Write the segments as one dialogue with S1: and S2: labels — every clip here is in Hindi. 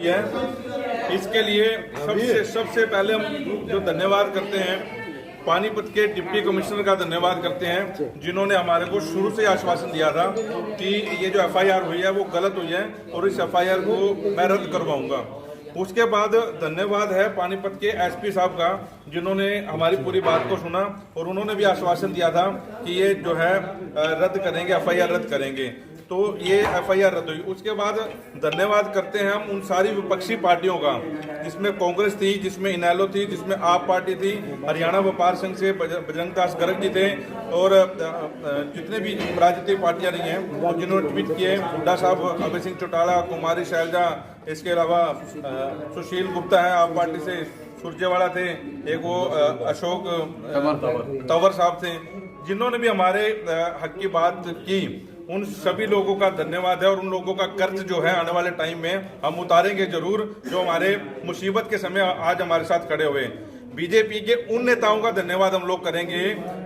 S1: किया है। इसके लिए सबसे पहले हम जो धन्यवाद करते हैं पानीपत के डिप्टी कमिश्नर का धन्यवाद करते हैं, जिन्होंने हमारे को शुरू से आश्वासन दिया था कि ये जो एफआईआर हुई है वो गलत हुई है और इस एफआईआर को मैं रद्द करवाऊंगा। उसके बाद धन्यवाद है पानीपत के एसपी साहब का, जिन्होंने हमारी पूरी बात को सुना और उन्होंने भी आश्वासन दिया था कि ये जो है रद्द करेंगे, एफआईआर रद्द करेंगे। तो ये एफआईआर रद्द हुई। उसके बाद धन्यवाद करते हैं हम उन सारी विपक्षी पार्टियों का, जिसमें कांग्रेस थी, जिसमें इनेलो थी, जिसमें आप पार्टी थी, हरियाणा व्यापार संघ से बजरंग दास गर्ग जी थे और जितने भी राजनीतिक पार्टियां रही हैं जिन्होंने ट्वीट किए, हुड्डा साहब, अभय सिंह चौटाला, कुमारी शैलजा, इसके अलावा सुशील गुप्ता है आप पार्टी से, सुरजेवाला थे, एक वो अशोक तंवर साहब थे, जिन्होंने भी हमारे हक की बात की। उन सभी लोगों का धन्यवाद है और उन लोगों का कर्ज जो है आने वाले टाइम में हम उतारेंगे जरूर, जो हमारे मुसीबत के समय आज हमारे साथ खड़े हुए। बीजेपी के उन नेताओं का धन्यवाद हम लोग करेंगे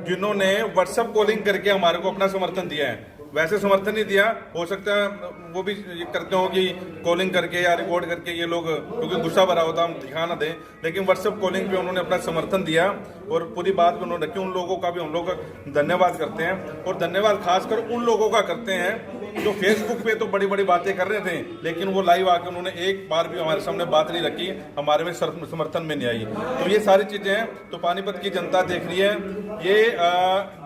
S1: जिन्होंने व्हाट्सएप कॉलिंग करके हमारे को अपना समर्थन दिया है। वैसे समर्थन नहीं दिया, हो सकता है वो भी करते हो कि कॉलिंग करके या रिकॉर्ड करके ये लोग, क्योंकि गुस्सा भरा होता हम दिखा ना दें, लेकिन व्हाट्सएप कॉलिंग पे उन्होंने अपना समर्थन दिया और पूरी बात को उन्होंने रखी। उन लोगों का भी हम लोग धन्यवाद करते हैं और धन्यवाद खासकर उन लोगों का करते हैं जो फेसबुक पे तो बड़ी बड़ी बातें कर रहे थे, लेकिन वो लाइव आके उन्होंने एक बार भी हमारे सामने बात नहीं रखी, हमारे में समर्थन में नहीं आई। तो ये सारी चीजें हैं, तो पानीपत की जनता देख रही है। ये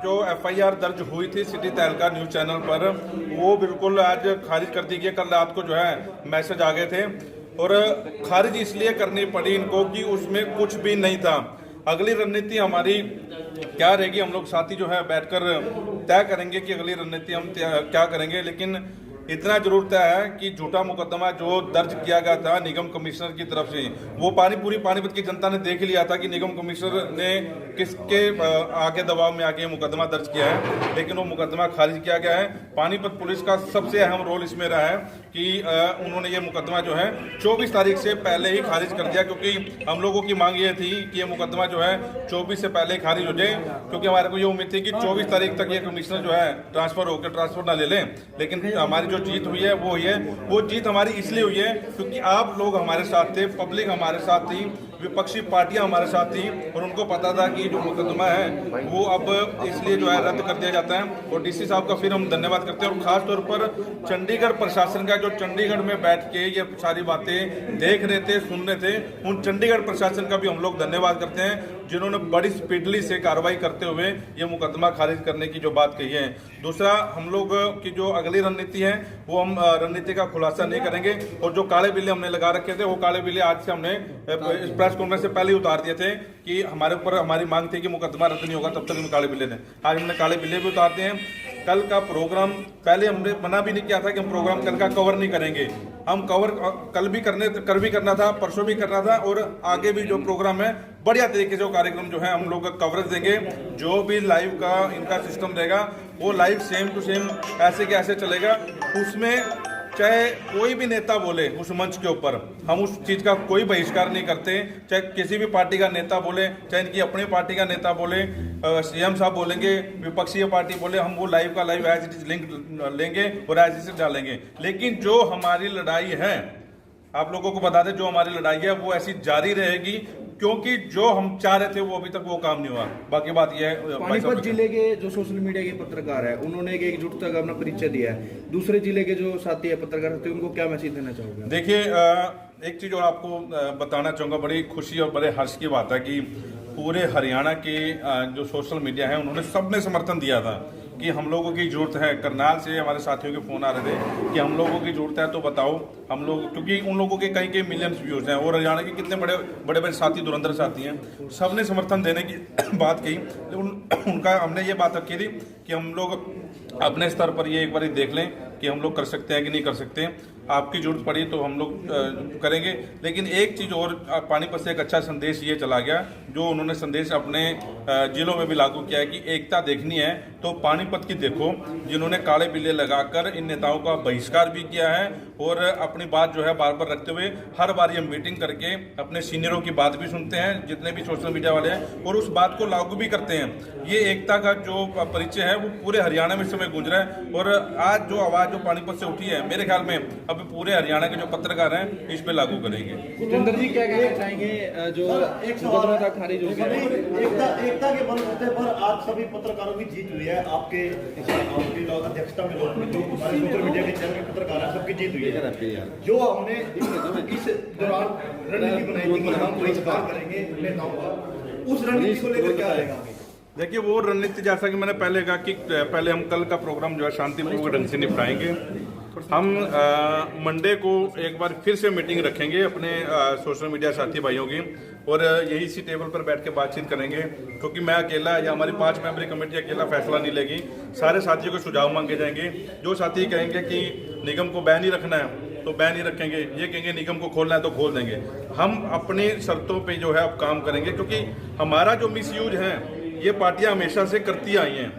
S1: जो एफआईआर दर्ज हुई थी सिटी तहलका न्यूज चैनल पर, वो बिल्कुल आज खारिज कर दी गई। कल रात को जो है मैसेज आ गए थे और खारिज इसलिए करनी पड़ी इनको कि उसमें कुछ भी नहीं था। अगली रणनीति हमारी क्या रहेगी, हम लोग साथी जो है बैठकर तय करेंगे कि अगली रणनीति हम क्या करेंगे। लेकिन इतना जरूर तय है कि झूठा मुकदमा जो दर्ज किया गया था निगम कमिश्नर की तरफ से, वो पूरी पानीपत की जनता ने देख लिया था कि निगम कमिश्नर ने किसके आगे दबाव में आके मुकदमा दर्ज किया है, लेकिन वो मुकदमा खारिज किया गया है। पानीपत पुलिस का सबसे अहम रोल इसमें रहा है कि उन्होंने ये मुकदमा जो है 24 तारीख से पहले ही खारिज कर दिया, क्योंकि हम लोगों की मांग ये थी कि ये मुकदमा जो है 24 से पहले ही खारिज हो जाए, क्योंकि हमारे को ये उम्मीद थी कि 24 तारीख तक ये कमिश्नर जो है ट्रांसफर ना ले लें। लेकिन हमारी जो जीत हुई है वो हुई है। वो जीत हमारी इसलिए हुई है क्योंकि आप लोग हमारे साथ थे, पब्लिक हमारे साथ थी, विपक्षी पार्टियां हमारे साथ थी और उनको पता था कि जो मुकदमा है वो अब इसलिए जो है रद्द कर दिया जाता है। और डीसी साहब का फिर हम धन्यवाद करते हैं और खास तौर पर चंडीगढ़ प्रशासन का, जो चंडीगढ़ में बैठ के ये सारी बातें देख रहे थे, सुन रहे थे, उन चंडीगढ़ प्रशासन का भी हम लोग धन्यवाद करते हैं, जिन्होंने बड़ी स्पीडली से कार्रवाई करते हुए ये मुकदमा खारिज करने की जो बात कही है। दूसरा, हम लोग की जो अगली रणनीति है वो हम रणनीति का खुलासा नहीं करेंगे और जो काले बिल्ले हमने लगा रखे थे वो काले बिल्ले आज से हमने प्रेस कॉन्फ्रेंस से पहले ही उतार दिए थे कि हमारे ऊपर हमारी मांग थी कि मुकदमा रद्द नहीं होगा तब तक हम काले बिल्ले ने, आज हमने काले बिल्ले भी उतारते हैं। कल का प्रोग्राम पहले हमने मना भी नहीं किया था कि हम प्रोग्राम कल का कवर नहीं करेंगे, हम कवर कल भी करना था, परसों भी करना था और आगे भी जो प्रोग्राम है बढ़िया तरीके से वो कार्यक्रम जो है हम लोग कवरेज देंगे। जो भी लाइव का इनका सिस्टम रहेगा वो लाइव सेम टू सेम ऐसे के ऐसे चलेगा। उसमें चाहे कोई भी नेता बोले उस मंच के ऊपर, हम उस चीज़ का कोई बहिष्कार नहीं करते। चाहे किसी भी पार्टी का नेता बोले, चाहे इनकी अपनी पार्टी का नेता बोले, सीएम साहब बोलेंगे, विपक्षी पार्टी बोले, हम वो लाइव का live as it is link लेंगे और एज इट इज डालेंगे। लेकिन जो हमारी लड़ाई है, आप लोगों को बता दें, जो हमारी लड़ाई है वो ऐसी जारी रहेगी, क्योंकि जो हम चाह रहे थे वो अभी तक वो काम नहीं हुआ। बाकी बात यह है,
S2: पानीपत जिले के जो सोशल मीडिया के पत्रकार है उन्होंने एकजुटता का अपना परिचय दिया है, दूसरे जिले के जो साथी है पत्रकार साथी, उनको क्या मैसेज देना चाहोगे?
S1: देखिए, एक चीज और आपको बताना चाहूंगा, बड़ी खुशी और बड़े हर्ष की बात है कि पूरे हरियाणा के जो सोशल मीडिया है उन्होंने सबने समर्थन दिया था कि हम लोगों की जरूरत है। करनाल से हमारे साथियों के फोन आ रहे थे कि हम लोगों की जरूरत है तो बताओ हम लोग, क्योंकि उन लोगों के कई मिलियंस व्यूज हैं और हरियाणा के कितने बड़े साथी, धुरंधर साथी हैं, सबने समर्थन देने की बात कही। उनका हमने ये बात रखी थी कि हम लोग अपने स्तर पर ये एक बार देख लें कि हम लोग कर सकते हैं कि नहीं कर सकते। आपकी जरूरत पड़ी तो हम लोग करेंगे। लेकिन एक चीज़ और, पानीपत से एक अच्छा संदेश ये चला गया, जो उन्होंने संदेश अपने जिलों में भी लागू किया है कि एकता देखनी है। तो पानीपत की देखो, जिन्होंने काले बिल्ले लगाकर इन नेताओं का बहिष्कार भी किया है और अपनी बात जो है बार बार रखते हुए हर बार ये मीटिंग करके अपने सीनियरों की बात भी सुनते हैं, जितने भी सोशल मीडिया वाले हैं, और उस बात को लागू भी करते हैं। ये एकता का जो परिचय है वो पूरे हरियाणा में इस समय गूंज रहा है। और आज जो आवाज जो पानीपत से उठी है, मेरे ख्याल में अब पूरे हरियाणा के जो पत्रकार हैं इस पे लागू करेंगे।
S2: जितेंद्र जी क्या कहना चाहेंगे जो मुकदमा था खारिज हो गया?
S3: एकता के बलबूते पर आज सभी पत्रकारों की जीत हुई है। आपके अध्यक्षता में जो सोशल मीडिया के चैनल के पत्रकार हैं, सबकी जीत हुई है। जो हमने इस दौरान रणनीति बनाई थी कि हम बहिष्कार करेंगे नेताओं का, उस रणनीति को लेकर क्या रहेगा?
S1: देखिए, वो रणनीति जैसा कि मैंने पहले कहा कि पहले हम कल का प्रोग्राम जो है शांतिपूर्वक ढंग से निपटाएंगे। हम मंडे को एक बार फिर से मीटिंग रखेंगे अपने सोशल मीडिया साथी भाइयों की, और यही इसी टेबल पर बैठ के बातचीत करेंगे, क्योंकि मैं अकेला या हमारी 5 मेंबरी कमेटी अकेला फैसला नहीं लेगी। सारे साथियों को सुझाव मांगे जाएंगे। जो साथी कहेंगे कि निगम को बैन ही रखना है तो बैन ही रखेंगे, ये कहेंगे निगम को खोलना है तो खोल देंगे। हम अपनी शर्तों पे जो है अब काम करेंगे, क्योंकि हमारा जो मिसयूज है ये पार्टियां हमेशा से करती आई हैं।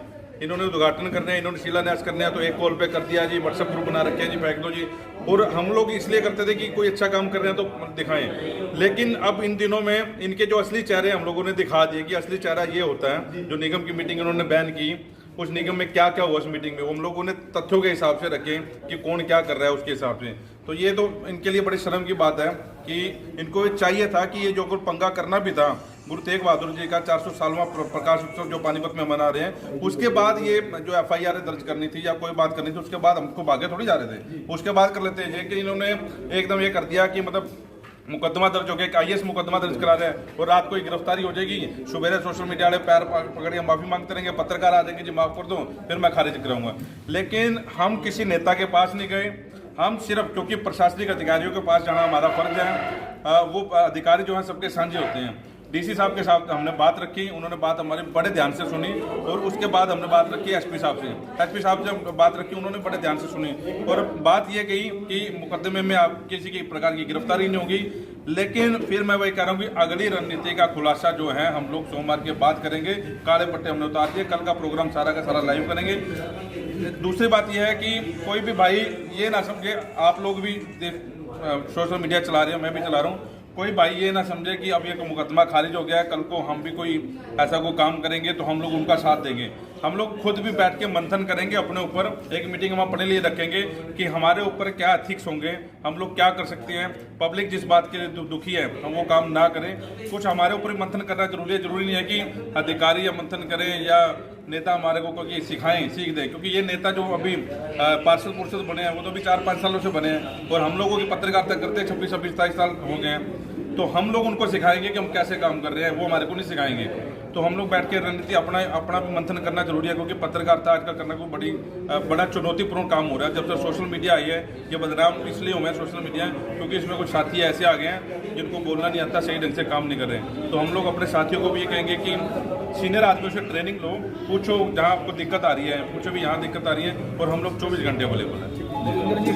S1: इन्होंने उद्घाटन करने हैं, इन्होंने शिलान्यास करने हैं तो एक कॉल पे कर दिया जी, व्हाट्सएप ग्रुप बना रखे हैं जी, फेंक दो जी। और हम लोग इसलिए करते थे कि कोई अच्छा काम कर रहे हैं तो दिखाएं। लेकिन अब इन दिनों में इनके जो असली चेहरे हम लोगों ने दिखा दिए कि असली चेहरा ये होता है। जो निगम की मीटिंग इन्होंने बैन की, उस निगम में क्या क्या हुआ उस मीटिंग में, हम लोगों ने तथ्यों के हिसाब से रखे कि कौन क्या कर रहा है उसके हिसाब से। तो ये तो इनके लिए बड़ी शर्म की बात है कि इनको चाहिए था कि ये जो कुछ पंगा करना भी था, गुरु तेग बहादुर जी का 400 सालवां प्रकाश उत्सव जो पानीपत में मना रहे हैं, उसके बाद ये जो FIR दर्ज करनी थी या कोई बात करनी थी, उसके बाद हमको भागे थोड़ी जा रहे थे, उसके बाद कर लेते हैं। कि इन्होंने एकदम ये कर दिया कि मतलब मुकदमा दर्ज हो गया, IAS मुकदमा दर्ज करा रहे हैं और रात को गिरफ्तारी हो जाएगी, सुबह सोशल मीडिया वाले पैर पकड़ के माफी मांगते रहेंगे, पत्रकार आ जाएंगे जी माफ कर दो, फिर मैं खारिज कराऊंगा। लेकिन हम किसी नेता के पास नहीं गए, हम सिर्फ, क्योंकि प्रशासनिक अधिकारियों के पास जाना हमारा फर्ज है, वो अधिकारी जो है सबके साझे होते हैं। DC साहब के साथ हमने बात रखी, उन्होंने बात हमारे बड़े ध्यान से सुनी, और उसके बाद हमने बात रखी SP साहब से। SP साहब जब बात रखी उन्होंने बड़े ध्यान से सुनी, और बात ये कही कि मुकदमे में आप किसी की प्रकार की गिरफ्तारी नहीं होगी। लेकिन फिर मैं वही कह रहा हूँ कि अगली रणनीति का खुलासा जो है हम लोग सोमवार के बाद करेंगे। काले पट्टे हमने उतार दिए, कल का प्रोग्राम सारा का सारा लाइव करेंगे। दूसरी बात यह है कि कोई भी भाई ये ना समझे, आप लोग भी सोशल मीडिया चला रहे हो, मैं भी चला रहा हूँ, कोई भाई ये ना समझे कि अब ये मुकदमा खारिज हो गया है, कल को हम भी कोई ऐसा कोई काम करेंगे तो हम लोग उनका साथ देंगे। हम लोग खुद भी बैठ के मंथन करेंगे अपने ऊपर, एक मीटिंग हम अपने लिए रखेंगे कि हमारे ऊपर क्या एथिक्स होंगे, हम लोग क्या कर सकते हैं। पब्लिक जिस बात के लिए दुखी है हम वो काम ना करें, कुछ हमारे ऊपर मंथन करना जरूरी है। जरूरी नहीं है कि अधिकारी या मंथन करें या नेता हमारे को कोई सिखाएं, सीख दें, क्योंकि ये नेता जो अभी पार्षद बने हैं वो तो अभी 4-5 सालों से बने हैं, और हम लोगों की पत्रकारिता करते 26-27 साल हो गए हैं। तो हम लोग उनको सिखाएंगे कि हम कैसे काम कर रहे हैं, वो हमारे को नहीं सिखाएंगे। तो हम लोग बैठ के रणनीति अपना भी मंथन करना जरूरी है, क्योंकि पत्रकारिता आजकल करना कोई बड़ा चुनौतीपूर्ण काम हो रहा है। जब से सोशल मीडिया आई है, ये बदनाम इसलिए हुए हैं सोशल मीडिया, क्योंकि इसमें कुछ साथी ऐसे आ गए हैं जिनको बोलना नहीं आता, सही ढंग से काम नहीं कर रहे हैं। तो हम लोग अपने साथियों को भी ये कहेंगे कि सीनियर आदमियों से ट्रेनिंग लो, पूछो जहाँ आपको दिक्कत आ रही है, पूछो भी यहाँ दिक्कत आ रही है, और हम लोग 24 घंटे अवेलेबल है।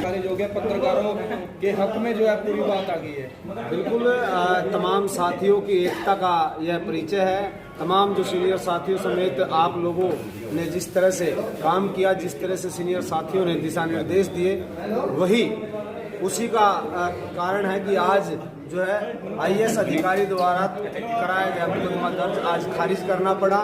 S2: खारिज हो गया, पत्रकारों के हक में जो है पूरी बात आ गई है।
S4: बिल्कुल, तमाम साथियों की एकता का यह परिचय है। तमाम जो सीनियर साथियों समेत आप लोगों ने जिस तरह से काम किया, जिस तरह से सीनियर साथियों ने दिशा निर्देश दिए, वही उसी का कारण है कि आज जो है IAS अधिकारी द्वारा कराया गया मुकदमा दर्ज आज खारिज करना पड़ा।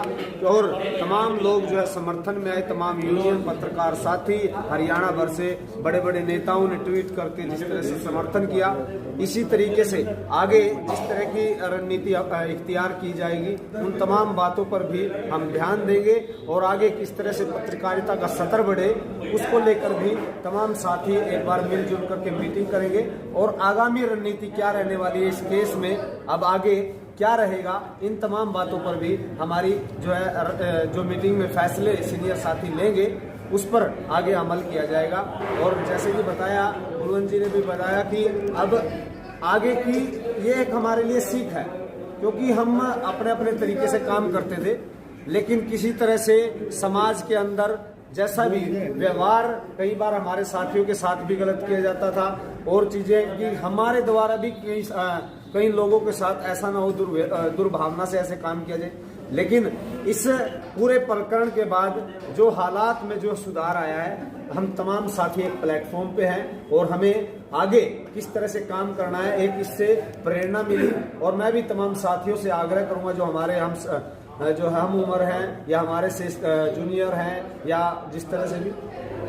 S4: और तमाम लोग जो है समर्थन में आए, तमाम यूनियन, पत्रकार साथी, हरियाणा भर से बड़े बड़े नेताओं ने ट्वीट करके जिस तरह से समर्थन किया, इसी तरीके से आगे जिस तरह की रणनीति इख्तियार की जाएगी उन तमाम बातों पर भी हम ध्यान देंगे, और आगे किस तरह से पत्रकारिता का सतर बढ़े उसको लेकर भी तमाम साथी एक बार मिलजुल करके मीटिंग करेंगे। और आगामी रणनीति क्या रहने वाली है इस केस में, अब आगे क्या रहेगा, इन तमाम बातों पर भी हमारी जो है जो मीटिंग में फैसले सीनियर साथी लेंगे उस पर आगे अमल किया जाएगा। और जैसे कि बताया, गुरुवन जी ने भी बताया कि अब आगे की ये एक हमारे लिए सीख है, क्योंकि हम अपने अपने तरीके से काम करते थे, लेकिन किसी तरह से समाज के अंदर जैसा भी व्यवहार कई बार हमारे साथियों के साथ भी गलत किया जाता था, और चीजें कि हमारे द्वारा भी कई लोगों के साथ ऐसा ना हो, दुर्भावना से ऐसे काम किया जाए। लेकिन इस पूरे प्रकरण के बाद जो हालात में जो सुधार आया है, हम तमाम साथी एक प्लेटफॉर्म पे हैं और हमें आगे किस तरह से काम करना है एक इससे प्रेरणा मिली। और मैं भी तमाम साथियों से आग्रह करूंगा जो हमारे जो हम उम्र हैं या हमारे से जूनियर हैं या जिस तरह से भी,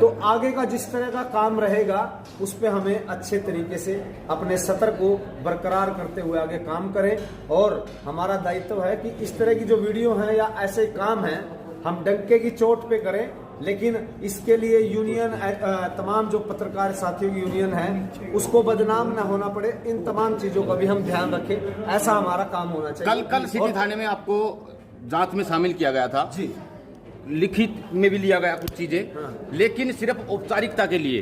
S4: तो आगे का जिस तरह का काम रहेगा उस पे हमें अच्छे तरीके से अपने सत्र को बरकरार करते हुए आगे काम करें। और हमारा दायित्व है कि इस तरह की जो वीडियो हैं या ऐसे काम हैं हम डंके की चोट पे करें, लेकिन इसके लिए यूनियन तमाम जो पत्रकार साथियों की यूनियन है उसको बदनाम ना होना पड़े, इन तमाम चीजों का भी हम ध्यान रखें, ऐसा हमारा काम होना चाहिए।
S5: कल सिटी थाने में आपको जांच में शामिल किया गया था
S4: जी,
S5: लिखित में भी लिया गया कुछ चीजें, लेकिन सिर्फ औपचारिकता के लिए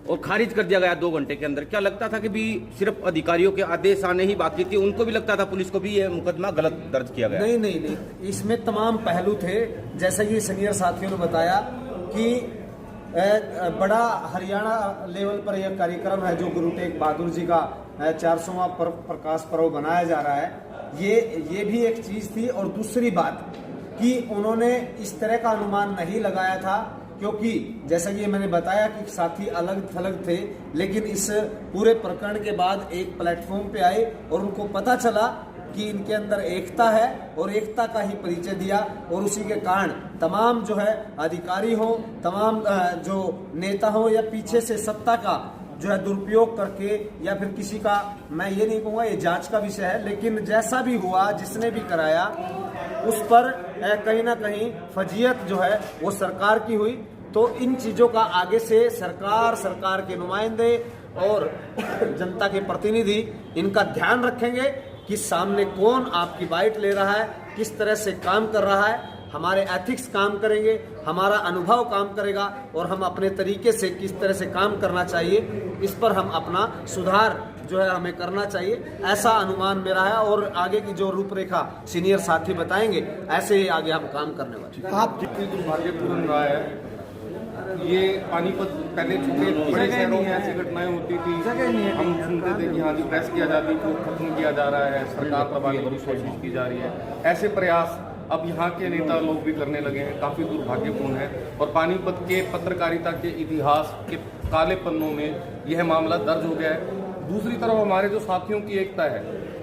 S5: और खारिज कर दिया गया 2 घंटे के अंदर। क्या लगता था कि भी सिर्फ अधिकारियों के आदेश आने ही बाकी थी, उनको भी लगता था पुलिस को भी ये मुकदमा गलत दर्ज किया गया?
S4: नहीं, इसमें तमाम पहलू थे। जैसा कि सीनियर साथियों ने बताया कि बड़ा हरियाणा लेवल पर यह कार्यक्रम है जो गुरु तेग बहादुर जी का 400वां प्रकाश पर्व बनाया जा रहा है, ये भी एक चीज थी। और दूसरी बात कि उन्होंने इस तरह का अनुमान नहीं लगाया था, क्योंकि जैसा कि मैंने बताया कि साथी अलग थलग थे, लेकिन इस पूरे प्रकरण के बाद एक प्लेटफॉर्म पे आए और उनको पता चला कि इनके अंदर एकता है और एकता का ही परिचय दिया। और उसी के कारण तमाम जो है अधिकारी हो, तमाम जो नेता हो या पीछे से सत्ता का जो है दुरुपयोग करके या फिर किसी का, मैं ये नहीं कहूँगा, ये जांच का विषय है, लेकिन जैसा भी हुआ जिसने भी कराया उस पर कहीं ना कहीं फजीयत जो है वो सरकार की हुई। तो इन चीजों का आगे से सरकार के नुमाइंदे और जनता के प्रतिनिधि इनका ध्यान रखेंगे कि सामने कौन आपकी बाइट ले रहा है, किस तरह से काम कर रहा है। हमारे एथिक्स काम करेंगे, हमारा अनुभव काम करेगा और हम अपने तरीके से किस तरह से काम करना चाहिए इस पर हम अपना सुधार जो है हमें करना चाहिए, ऐसा अनुमान मेरा है। और आगे की जो रूपरेखा सीनियर साथी बताएंगे, ऐसे ही आगे हम काम करने वाले।
S6: आप जितनी दुर्भाग्यपूर्ण रहा है ये पानीपत, पहले छोटे बड़े शहरों में ऐसी घटनाएं होती थी, हम सुनते थे कि हाँ जी प्रेस की आज़ादी को खत्म किया जा रहा है, सरकार दबाने की कोशिश की जा रही है। ऐसे प्रयास अब यहाँ के नेता लोग भी करने लगे हैं, काफ़ी दुर्भाग्यपूर्ण है। और पानीपत के पत्रकारिता के इतिहास के काले पन्नों में यह मामला दर्ज हो गया है। दूसरी तरफ हमारे जो साथियों की एकता है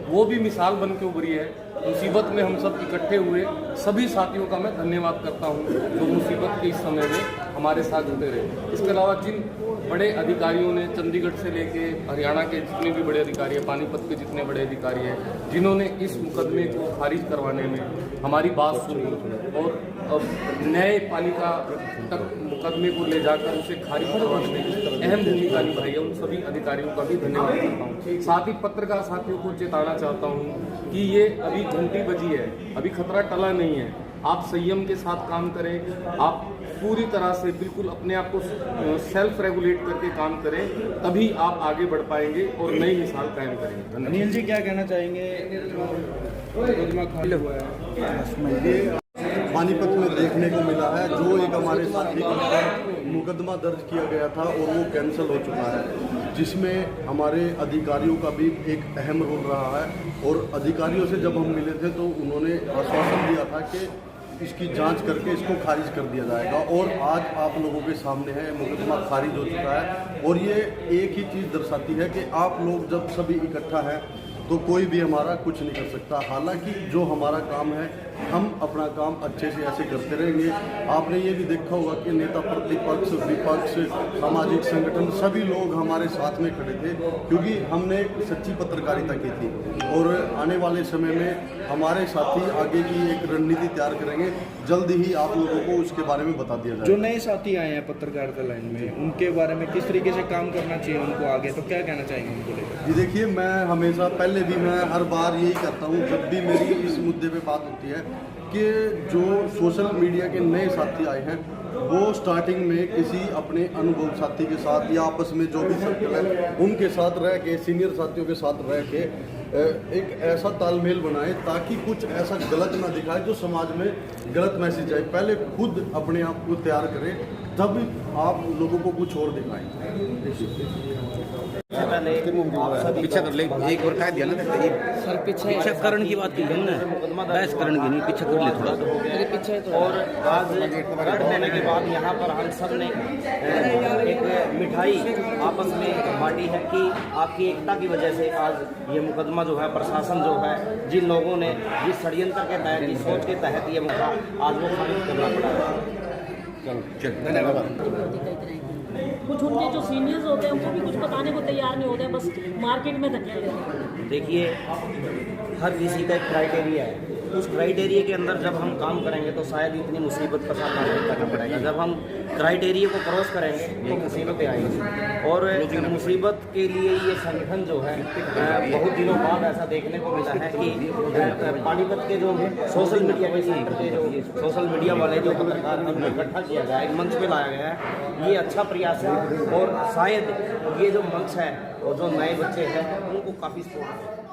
S6: वो भी मिसाल बन के उभरी है। मुसीबत में हम सब इकट्ठे हुए सभी साथियों का मैं धन्यवाद करता हूं जो मुसीबत के इस समय में हमारे साथ जुटे रहे। इसके अलावा जिन बड़े अधिकारियों ने चंडीगढ़ से लेके हरियाणा के जितने भी बड़े अधिकारी हैं, पानीपत के जितने बड़े अधिकारी हैं, जिन्होंने इस मुकदमे को खारिज करवाने में हमारी बात सुनी और अब नए पालिका तक मुकदमे को ले जाकर उसे खारिज करवाने में अहम भूमिका निभाई है, उन सभी अधिकारियों का भी धन्यवाद करता हूँ। साथ ही पत्रकार साथियों को चेताना चाहता हूँ कि ये अभी घंटी बजी है, अभी खतरा टला नहीं है। आप संयम के साथ काम करें, आप पूरी तरह से बिल्कुल अपने आप को सेल्फ रेगुलेट करके काम करें, तभी आप आगे बढ़ पाएंगे और नई मिसाल कायम करेंगे।
S2: अनिल जी क्या कहना चाहेंगे?
S7: पानीपत में देखने को मिला है जो एक हमारे साथी के ऊपर मुकदमा दर्ज किया गया था और वो कैंसिल हो चुका है, जिसमें हमारे अधिकारियों का भी एक अहम रोल रहा है। और अधिकारियों से जब हम मिले थे तो उन्होंने आश्वासन दिया था कि इसकी जांच करके इसको खारिज कर दिया जाएगा। और आज आप लोगों के सामने है मुकदमा खारिज हो चुका है। और ये एक ही चीज़ दर्शाती है कि आप लोग जब सभी इकट्ठा हैं तो कोई भी हमारा कुछ नहीं कर सकता। हालांकि जो हमारा काम है हम अपना काम अच्छे से ऐसे करते रहेंगे। आपने ये भी देखा होगा कि नेता प्रतिपक्ष, विपक्ष, सामाजिक संगठन सभी लोग हमारे साथ में खड़े थे, क्योंकि हमने सच्ची पत्रकारिता की थी। और आने वाले समय में हमारे साथी आगे की एक रणनीति तैयार करेंगे, जल्द ही आप लोगों को उसके बारे में बता दिया जाएगा।
S2: जो नए साथी आए हैं पत्रकारिता लाइन में, उनके बारे में किस तरीके से काम करना चाहिए उनको आगे, तो क्या कहना चाहेंगे उनको लेकर?
S7: जी देखिए, मैं हमेशा पहले भी मैं हर बार यही करता हूँ जब भी मेरी इस मुद्दे पे बात होती है कि जो सोशल मीडिया के नए साथी आए हैं वो स्टार्टिंग में किसी अपने अनुभव साथी के साथ या आपस में जो भी सर्कल है उनके साथ रह के, सीनियर साथियों के साथ रह के एक ऐसा तालमेल बनाए ताकि कुछ ऐसा गलत ना दिखाए जो समाज में गलत मैसेज आए। पहले खुद अपने आप को तैयार करें, तब आप लोगों को कुछ और दिखाएं।
S5: पीछा कर ले एक बार कह दिया ना सर पीछा करण की बात की हमने बहस करण की नहीं पीछा कर ले थोड़ा।
S8: और आज रट देने के बाद यहाँ पर हम सब ने एक मिठाई आपस में बांटी है कि आपकी एकता की वजह से आज ये मुकदमा जो है प्रशासन जो है जिन लोगों ने जिस षड्यंत्र के तहत जिस सोच के तहत ये मुकदमा आज वो खारिज करना पड़ा है।
S9: कुछ उनके जो सीनियर्स होते हैं उनको भी कुछ बताने को तैयार नहीं होते हैं, बस मार्केट में धक्के लेते हैं।
S8: देखिए हर किसी का एक क्राइटेरिया है, उस क्राइटेरिया के अंदर जब हम काम करेंगे तो शायद इतनी मुसीबत का सामना नहीं करना पड़ेगा। जब हम क्राइटेरिया को क्रॉस करेंगे तो मुसीबतें आएंगी और मुसीबत के लिए ये संगठन जो है बहुत दिनों बाद ऐसा देखने को मिला है कि पानीपत के जो सोशल मीडिया के सेंटर के जो सोशल मीडिया वाले जो पत्रकार हैं इकट्ठा किया गया है, एक मंच पे लाया गया है, ये अच्छा प्रयास है और शायद ये जो मंच है और जो नए बच्चे हैं उनको काफ़ी सपोर्ट